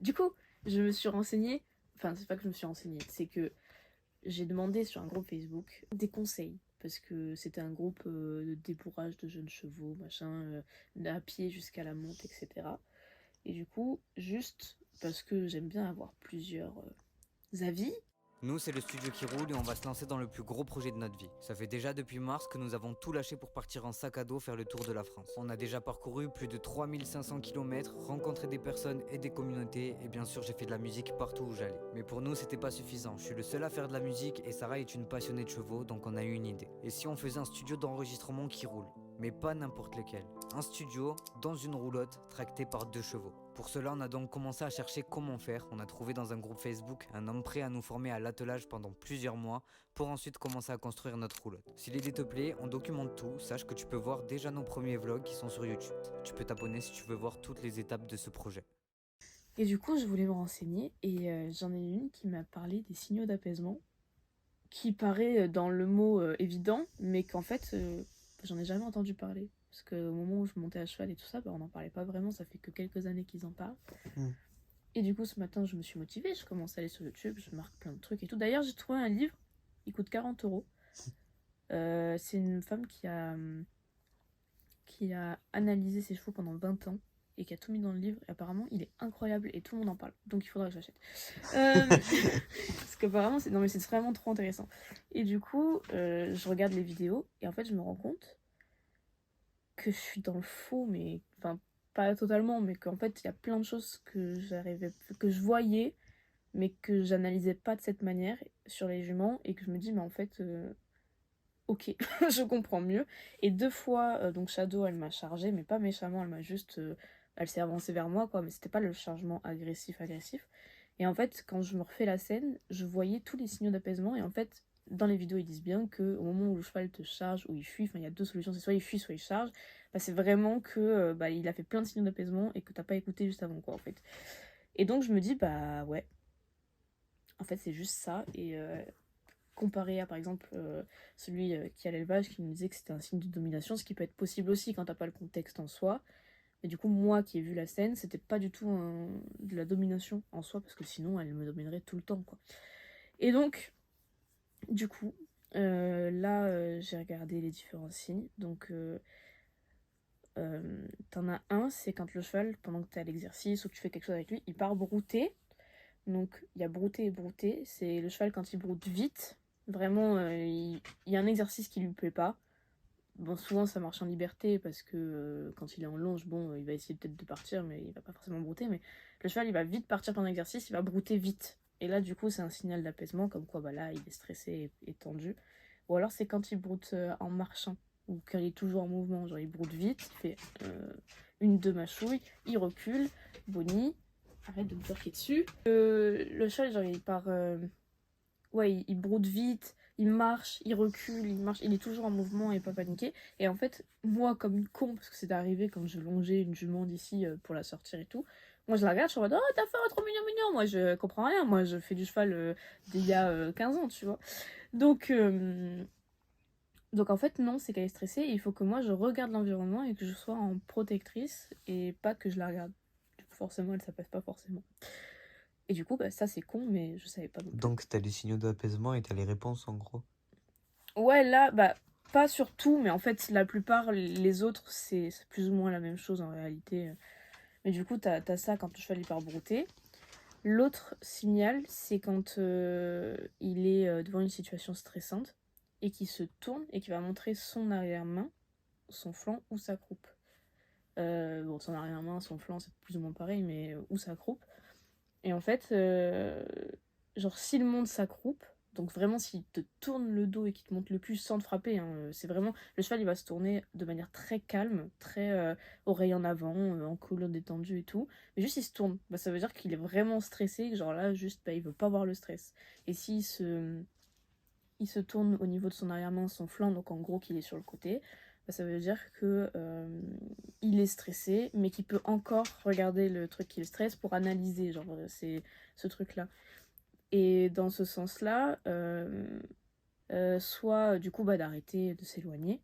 Du coup, je me suis renseignée, enfin c'est pas que je me suis renseignée, c'est que j'ai demandé sur un groupe Facebook des conseils. Parce que c'était un groupe de débourrage de jeunes chevaux, machin, à pied jusqu'à la monte, etc. Et du coup, juste parce que j'aime bien avoir plusieurs avis. Nous, c'est le studio qui roule et on va se lancer dans le plus gros projet de notre vie. Ça fait déjà depuis mars que nous avons tout lâché pour partir en sac à dos faire le tour de la France. On a déjà parcouru plus de 3500 km, rencontré des personnes et des communautés, et bien sûr j'ai fait de la musique partout où j'allais. Mais pour nous, c'était pas suffisant. Je suis le seul à faire de la musique et Sarah est une passionnée de chevaux, donc on a eu une idée. Et si on faisait un studio d'enregistrement qui roule? Mais pas n'importe lequel. Un studio dans une roulotte tractée par 2 chevaux. Pour cela, on a donc commencé à chercher comment faire. On a trouvé dans un groupe Facebook un homme prêt à nous former à l'attelage pendant plusieurs mois pour ensuite commencer à construire notre roulotte. Si l'idée te plaît, on documente tout. Sache que tu peux voir déjà nos premiers vlogs qui sont sur YouTube. Tu peux t'abonner si tu veux voir toutes les étapes de ce projet. Et du coup, je voulais me renseigner et j'en ai une qui m'a parlé des signaux d'apaisement, qui paraît dans le mot évident, mais qu'en fait, j'en ai jamais entendu parler. Parce qu'au moment où je montais à cheval et tout ça, bah, on n'en parlait pas vraiment, ça fait que quelques années qu'ils en parlent. Et du coup, ce matin, je me suis motivée, je commence à aller sur YouTube, je marque plein de trucs et tout. D'ailleurs, j'ai trouvé un livre, il coûte 40 euros. C'est une femme qui a analysé ses chevaux pendant 20 ans et qui a tout mis dans le livre. Et apparemment, il est incroyable et tout le monde en parle. Donc, il faudra que je l'achète. Parce qu'apparemment, non, mais c'est vraiment trop intéressant. Et du coup, je regarde les vidéos et en fait, je me rends compte que je suis dans le faux, mais enfin, pas totalement, mais qu'en fait, il y a plein de choses que je voyais, mais que j'analysais pas de cette manière sur les juments et que je me dis, mais en fait, ok, je comprends mieux. Et 2 fois, donc Shadow, elle m'a chargé, mais pas méchamment, elle m'a juste. Elle s'est avancée vers moi, quoi, mais c'était pas le chargement agressif. Et en fait, quand je me refais la scène, je voyais tous les signaux d'apaisement. Et en fait, dans les vidéos, ils disent bien que au moment où le cheval te charge ou il fuit, enfin, il y a 2 solutions, c'est soit il fuit, soit il charge. Bah, c'est vraiment que bah, il a fait plein de signaux d'apaisement et que t'as pas écouté juste avant, quoi, en fait. Et donc, je me dis, bah ouais, en fait, c'est juste ça. Et comparé à par exemple celui qui a l'élevage qui me disait que c'était un signe de domination, ce qui peut être possible aussi quand t'as pas le contexte en soi. Et du coup, moi qui ai vu la scène, c'était pas du tout de la domination en soi, parce que sinon elle me dominerait tout le temps, quoi. Et donc, du coup, là j'ai regardé les différents signes. Donc, t'en as un, c'est quand le cheval, pendant que t'es à l'exercice ou que tu fais quelque chose avec lui, il part brouter. Donc il y a brouter et brouter. C'est le cheval quand il broute vite. Vraiment, il y a un exercice qui lui plaît pas. Bon, souvent ça marche en liberté parce que quand il est en longe, bon, il va essayer peut-être de partir, mais il va pas forcément brouter. Mais le cheval, il va vite partir pendant l'exercice, il va brouter vite. Et là, du coup, c'est un signal d'apaisement, comme quoi, bah là, il est stressé et tendu. Ou alors, c'est quand il broute en marchant, ou quand il est toujours en mouvement. Genre, il broute vite, il fait une, deux mâchouilles, il recule, Bonnie, arrête de me torquer dessus. Le cheval, genre, il part. Ouais, il broute vite, il marche, il recule, il marche, il est toujours en mouvement et pas paniqué. Et en fait, moi, comme une con, parce que c'est arrivé quand je longeais une jument d'ici pour la sortir et tout, moi je la regarde, je suis en mode oh, t'as fait un trop mignon. Moi je comprends rien, moi je fais du cheval d'il y a 15 ans, tu vois. Donc, donc en fait, non, c'est qu'elle est stressée et il faut que moi je regarde l'environnement et que je sois en protectrice et pas que je la regarde. Du coup, forcément, elle s'apaise pas forcément. Et du coup, bah, ça c'est con, mais je savais pas non plus. Donc t'as les signaux d'apaisement et t'as les réponses en gros. Ouais, là, bah, pas sur tout, mais en fait, la plupart, les autres, c'est plus ou moins la même chose en réalité. Mais du coup, t'as ça quand le cheval il part brouter. L'autre signal, c'est quand il est devant une situation stressante et qu'il se tourne et qu'il va montrer son arrière-main, son flanc ou sa croupe. Bon, son arrière-main, son flanc, c'est plus ou moins pareil, mais ou sa croupe. Et en fait, genre, s'il monte sa croupe, donc vraiment, s'il te tourne le dos et qu'il te monte le cul sans te frapper, hein, c'est vraiment. Le cheval, il va se tourner de manière très calme, très oreille en avant, en colonne détendue et tout. Mais juste, il se tourne. Bah, ça veut dire qu'il est vraiment stressé, que genre là, juste, bah, il veut pas voir le stress. Et s'il se tourne au niveau de son arrière-main, son flanc, donc en gros, qu'il est sur le côté, bah, ça veut dire que il est stressé, mais qu'il peut encore regarder le truc qui le stresse pour analyser, genre, c'est ce truc-là. Et dans ce sens-là, soit du coup bah, d'arrêter de s'éloigner,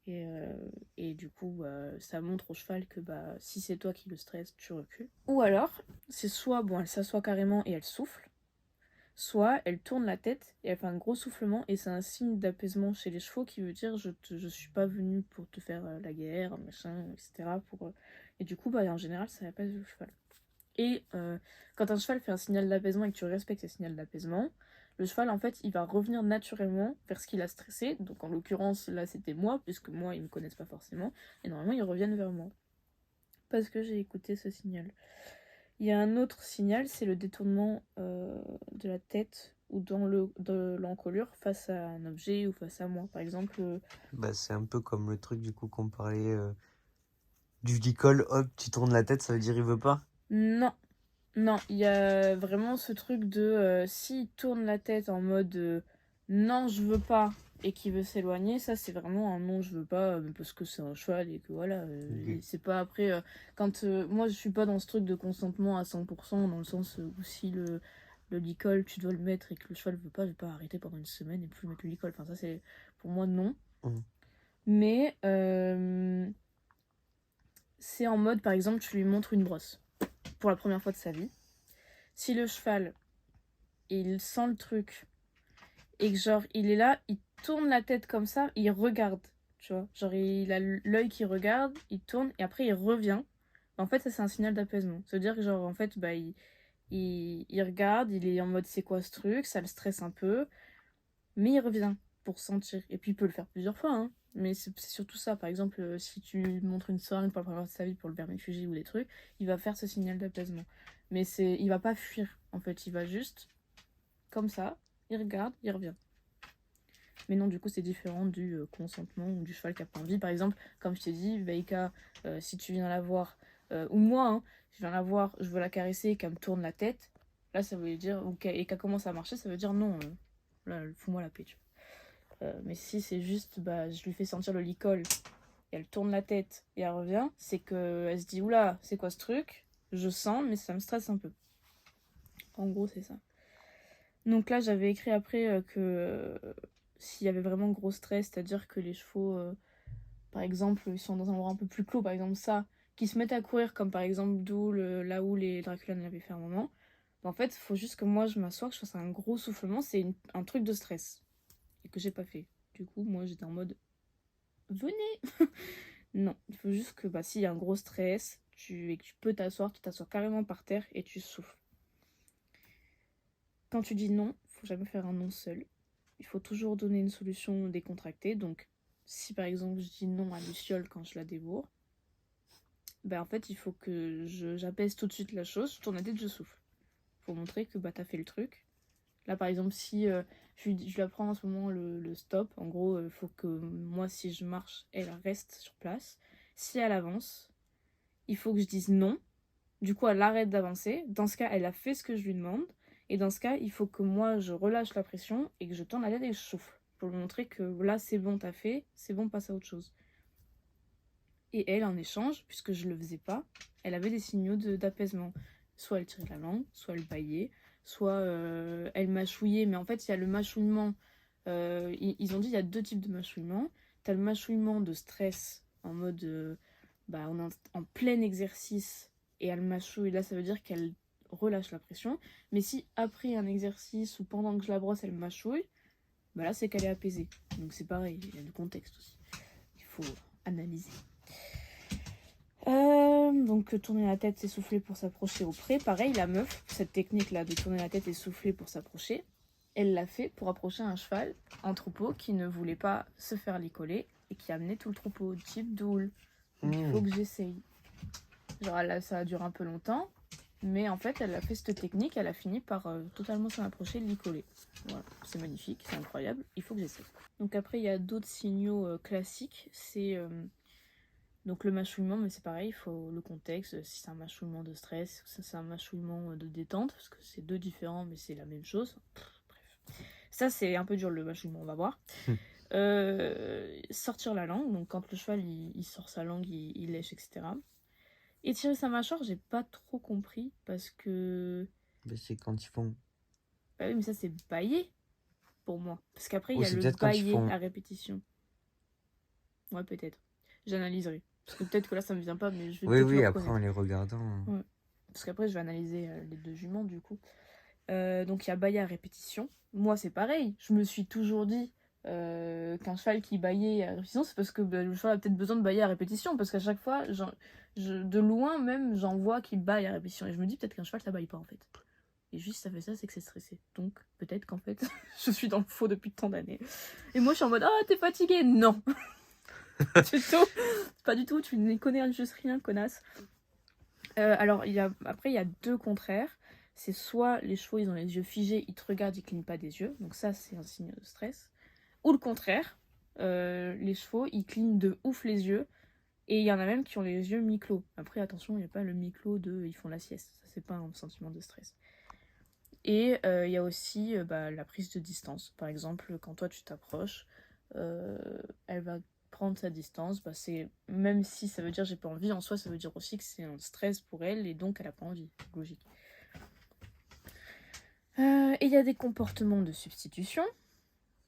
Et du coup, ça montre au cheval que si c'est toi qui le stresse, tu recules. Ou alors, c'est soit, bon, elle s'assoit carrément et elle souffle, soit elle tourne la tête et elle fait un gros soufflement, et c'est un signe d'apaisement chez les chevaux qui veut dire je suis pas venue pour te faire la guerre, machin, etc. Et du coup, en général, ça apaise le cheval. Et quand un cheval fait un signal d'apaisement et que tu respectes ce signal d'apaisement, le cheval, en fait, il va revenir naturellement vers ce qu'il a stressé. Donc, en l'occurrence, là, c'était moi, puisque moi, ils me connaissent pas forcément. Et normalement, ils reviennent vers moi. Parce que j'ai écouté ce signal. Il y a un autre signal, c'est le détournement de la tête ou de l'encolure face à un objet ou face à moi. Par exemple, Bah, c'est un peu comme le truc du coup qu'on parlait du licol, hop, tu tournes la tête, ça veut dire il veut pas. non, non, il y a vraiment ce truc de s'il tourne la tête en mode non, je veux pas et qu'il veut s'éloigner, ça c'est vraiment un non, je veux pas parce que c'est un cheval et que voilà. Et Ok. c'est pas après. Quand moi je suis pas dans ce truc de consentement à 100%, dans le sens où si le licol tu dois le mettre et que le cheval veut pas, je vais pas arrêter pendant une semaine et plus mettre le licol. Enfin, ça c'est pour moi non. Mm. Mais c'est en mode par exemple, tu lui montres une brosse pour la première fois de sa vie. Si le cheval il sent le truc et que genre il est là, il tourne la tête comme ça, il regarde, tu vois, genre il a l'œil qui regarde, il tourne et après il revient. En fait, ça c'est un signal d'apaisement. Ça veut dire que genre en fait il regarde, il est en mode c'est quoi ce truc, ça le stresse un peu, mais il revient pour sentir. Et puis il peut le faire plusieurs fois, hein. Mais c'est surtout ça. Par exemple, si tu lui montres une seringue pour la première fois de sa vie pour le vermifuger ou des trucs, il va faire ce signal d'apaisement. Mais il va pas fuir. En fait, il va juste comme ça, il regarde, il revient. Mais non, du coup, c'est différent du consentement ou du cheval qui a pas envie. Par exemple, comme je t'ai dit, Veika, si tu viens la voir, ou moi, hein, je viens la voir, je veux la caresser et qu'elle me tourne la tête, là, ça veut dire, et qu'elle commence à marcher, ça veut dire non, là, fous-moi la paix, tu vois. Mais si c'est juste, je lui fais sentir le licol, et elle tourne la tête et elle revient, c'est qu'elle se dit, oula, c'est quoi ce truc? Je sens, mais ça me stresse un peu. En gros, c'est ça. Donc là, j'avais écrit après que s'il y avait vraiment gros stress, c'est-à-dire que les chevaux, par exemple, ils sont dans un endroit un peu plus clos, par exemple ça, qui se mettent à courir, comme par exemple là où les Dracula l'avaient fait un moment, en fait, il faut juste que moi je m'assoie, que je fasse un gros soufflement, c'est un truc de stress, et que j'ai pas fait. Du coup, moi j'étais en mode, venez. Non, il faut juste que s'il y a un gros stress, et que tu peux t'asseoir, tu t'assois carrément par terre et tu souffles. Quand tu dis non, faut jamais faire un non seul. Il faut toujours donner une solution décontractée. Donc, si par exemple je dis non à Luciole quand je la débourre, en fait, il faut que j'apaise tout de suite la chose, je tourne la tête, je souffle. Pour montrer que t'as fait le truc. Là, par exemple, si je lui apprends en ce moment le stop, en gros, il faut que moi, si je marche, elle reste sur place. Si elle avance, il faut que je dise non. Du coup, elle arrête d'avancer. Dans ce cas, elle a fait ce que je lui demande. Et dans ce cas, il faut que moi, je relâche la pression et que je tourne la tête et que je souffle. Pour lui montrer que là, c'est bon, t'as fait, c'est bon, passe à autre chose. Et elle, en échange, puisque je le faisais pas, elle avait des signaux d'apaisement. Soit elle tirait la langue, soit elle bâillait, soit elle mâchouillait. Mais en fait, il y a le mâchouillement. Ils ont dit il y a deux types de mâchouillement. T'as le mâchouillement de stress, en mode on est en plein exercice et elle mâchouille. Là, ça veut dire qu'elle relâche la pression. Mais si après un exercice ou pendant que je la brosse, elle mâchouille, là, c'est qu'elle est apaisée. Donc c'est pareil, il y a le contexte aussi. Il faut analyser. Donc tourner la tête et souffler pour s'approcher au pré. Pareil, la meuf, cette technique là de tourner la tête et souffler pour s'approcher, elle l'a fait pour approcher un cheval en troupeau qui ne voulait pas se faire licoler et qui amenait tout le troupeau, type doule. Donc il faut que j'essaye. Genre là, ça a duré un peu longtemps, mais en fait elle a fait cette technique, elle a fini par totalement s'en approcher et le licoler. Voilà, c'est magnifique, c'est incroyable, il faut que j'essaye. Donc après il y a d'autres signaux classiques, c'est donc le mâchouillement, mais c'est pareil, il faut le contexte, si c'est un mâchouillement de stress, si c'est un mâchouillement de détente, parce que c'est deux différents, mais c'est la même chose. Bref. Ça, c'est un peu dur le mâchouillement, on va voir. Sortir la langue, donc quand le cheval il sort sa langue, il lèche, etc. Étirer sa mâchoire, j'ai pas trop compris, parce que... C'est quand ils font. Bah oui, mais ça c'est bailler, pour moi. Parce qu'après, il Ou y a c'est le peut-être quand ils bailler font. à répétition. Ouais, peut-être. J'analyserai. Parce que peut-être que là, ça me vient pas, mais je vais Oui, peut-être oui, le après en reconnaître. les regardant. Ouais. Parce qu'après, je vais analyser les 2 juments, du coup. Donc, il y a bâiller à répétition. Moi, c'est pareil. Je me suis toujours dit qu'un cheval qui bâillait à répétition, c'est parce que le cheval a peut-être besoin de bâiller à répétition. Parce qu'à chaque fois, de loin même, j'en vois qui bâille à répétition. Et je me dis peut-être qu'un cheval, ça bâille pas, en fait. Et juste, ça fait ça, c'est que c'est stressé. Donc, peut-être qu'en fait, je suis dans le faux depuis tant d'années. Et moi, je suis en mode, ah, t'es fatigué? Non, du tout. Pas du tout, tu n'y connais juste rien, connasse. Alors, après, il y a 2 contraires. C'est soit les chevaux, ils ont les yeux figés, ils te regardent, ils clignent pas des yeux. Donc ça, c'est un signe de stress. Ou le contraire, les chevaux, ils clignent de ouf les yeux. Et il y en a même qui ont les yeux mi-clos. Après, attention, il n'y a pas le mi-clos de ils font la sieste. Ça, c'est pas un sentiment de stress. Et il y a aussi la prise de distance. Par exemple, quand toi tu t'approches, euh, elle va prendre sa distance. C'est même si ça veut dire j'ai pas envie, en soi ça veut dire aussi que c'est un stress pour elle et donc elle a pas envie. Logique. Et il y a des comportements de substitution.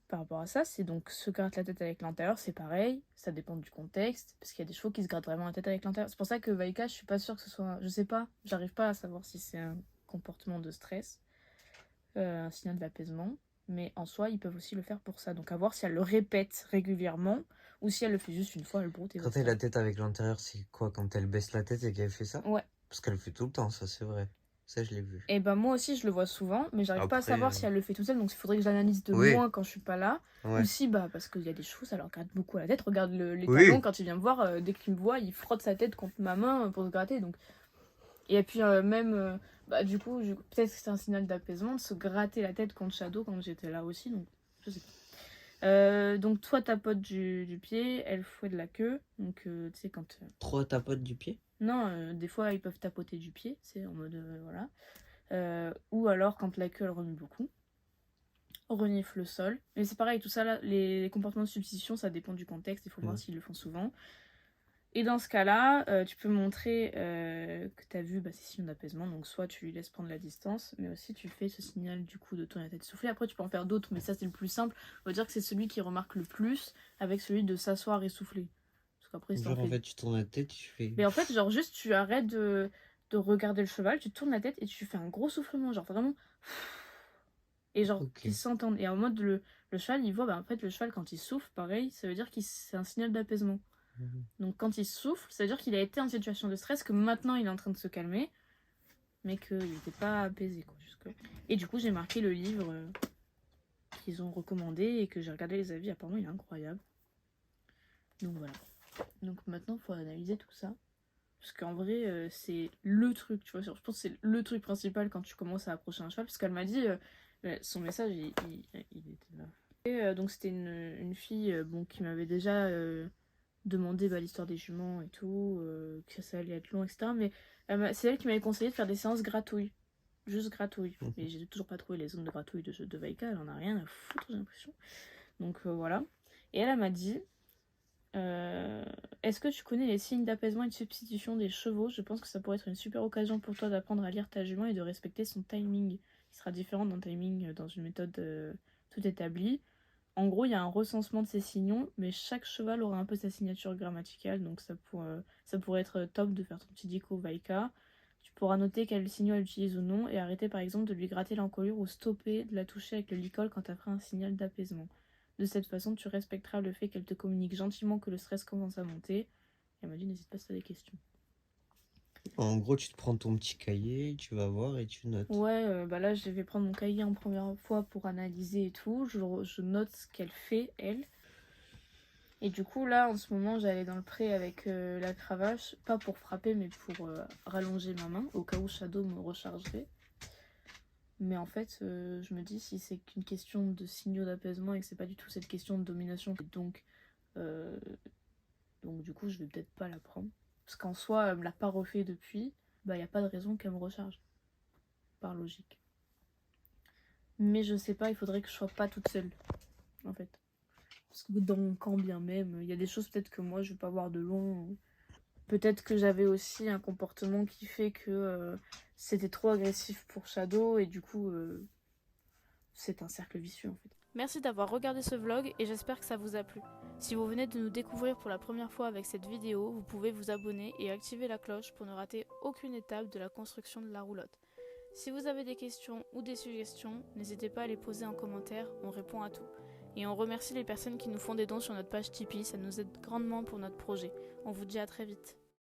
Par rapport à ça, c'est donc se gratte la tête avec l'intérieur, c'est pareil, ça dépend du contexte, parce qu'il y a des chevaux qui se grattent vraiment la tête avec l'intérieur. C'est pour ça que Vaika, je suis pas sûre que ce soit. Je sais pas, j'arrive pas à savoir si c'est un comportement de stress. Un signal d'apaisement, mais en soi, ils peuvent aussi le faire pour ça. Donc à voir si elle le répète régulièrement ou si elle le fait juste une fois, elle broute et Gratter basta. la tête avec l'intérieur, c'est quoi quand elle baisse la tête et qu'elle fait ça? Ouais. Parce qu'elle le fait tout le temps, ça c'est vrai. Ça, je l'ai vu. Et ben moi aussi, je le vois souvent, mais j'arrive pas à Après, savoir si elle le fait tout seul, donc il faudrait que je l'analyse de oui, loin quand je suis pas là. Ou ouais. si, parce qu'il y a des chevaux, ça leur gratte beaucoup la tête. Regarde les Oui. talons, quand il vient me voir, dès qu'il me voit, il frotte sa tête contre ma main pour se gratter. Donc. Et puis même, du coup, peut-être que c'est un signal d'apaisement de se gratter la tête contre Shadow quand j'étais là aussi, donc je sais pas. Donc toi tapotes du pied, elle fouette de la queue. Donc tu sais quand... Trois tapotes du pied? Non, des fois ils peuvent tapoter du pied, c'est en mode voilà. Ou alors quand la queue elle remue beaucoup. Renifle le sol. Mais c'est pareil, tout ça là, les comportements de substitution, ça dépend du contexte, il faut voir s'ils le font souvent. Et dans ce cas-là, tu peux montrer que tu as vu ces signes d'apaisement. Donc soit tu lui laisses prendre la distance, mais aussi tu fais ce signal du coup de tourner la tête soufflée. Après tu peux en faire d'autres, mais ça c'est le plus simple. On va dire que c'est celui qui remarque le plus avec celui de s'asseoir et souffler. Parce qu'après si t'en Genre, en fais... fait, tu tournes la tête, tu fais. Mais en fait, genre juste tu arrêtes de regarder le cheval, tu tournes la tête et tu fais un gros soufflement, genre vraiment... Et genre Ok. qu'ils s'entendent. Et en mode le cheval, il voit, en fait le cheval quand il souffle, pareil, ça veut dire que c'est un signal d'apaisement. Mhm. Donc quand il souffle, ça veut dire qu'il a été en situation de stress, que maintenant il est en train de se calmer, mais qu'il n'était pas apaisé. Quoi, jusque. Et du coup, j'ai marqué le livre qu'ils ont recommandé et que j'ai regardé les avis. Apparemment, il est incroyable. Donc voilà. Donc maintenant, il faut analyser tout ça. Parce qu'en vrai, c'est le truc, tu vois. Je pense que c'est le truc principal quand tu commences à approcher un cheval. Parce qu'elle m'a dit, son message, il était là. Et donc c'était une fille qui m'avait déjà demandé l'histoire des juments et tout, que ça allait être long, etc. Mais c'est elle qui m'avait conseillé de faire des séances gratouilles. Juste gratouilles. Mais j'ai toujours pas trouvé les zones de gratouille de Vaika, elle en a rien à foutre, j'ai l'impression. Donc voilà. Et elle m'a dit est-ce que tu connais les signes d'apaisement et de substitution des chevaux? Je pense que ça pourrait être une super occasion pour toi d'apprendre à lire ta jument et de respecter son timing. Il sera différent d'un timing dans une méthode tout établie. En gros, il y a un recensement de ces signaux, mais chaque cheval aura un peu sa signature grammaticale, donc ça pourrait être top de faire ton petit dico Vaika. Tu pourras noter quels signaux elle utilise ou non, et arrêter par exemple de lui gratter l'encolure ou stopper de la toucher avec le licol quand elle fera un signal d'apaisement. De cette façon, tu respecteras le fait qu'elle te communique gentiment que le stress commence à monter. Et elle m'a dit n'hésite pas si tu as des questions. En gros, tu te prends ton petit cahier, tu vas voir et tu notes. Ouais, là je vais prendre mon cahier en première fois pour analyser et tout. Je note ce qu'elle fait, elle. Et du coup, là, en ce moment, j'allais dans le pré avec la cravache, pas pour frapper, mais pour rallonger ma main, au cas où Shadow me rechargerait. Mais en fait, je me dis, si c'est qu'une question de signaux d'apaisement et que c'est pas du tout cette question de domination, donc du coup, je vais peut-être pas la prendre. Parce qu'en soi, elle me l'a pas refait depuis, y a pas de raison qu'elle me recharge, par logique. Mais je sais pas, il faudrait que je sois pas toute seule, en fait. Parce que quand bien même, il y a des choses peut-être que moi je vais pas voir de long. Peut-être que j'avais aussi un comportement qui fait que c'était trop agressif pour Shadow et du coup c'est un cercle vicieux en fait. Merci d'avoir regardé ce vlog et j'espère que ça vous a plu. Si vous venez de nous découvrir pour la première fois avec cette vidéo, vous pouvez vous abonner et activer la cloche pour ne rater aucune étape de la construction de la roulotte. Si vous avez des questions ou des suggestions, n'hésitez pas à les poser en commentaire, on répond à tout. Et on remercie les personnes qui nous font des dons sur notre page Tipeee, ça nous aide grandement pour notre projet. On vous dit à très vite.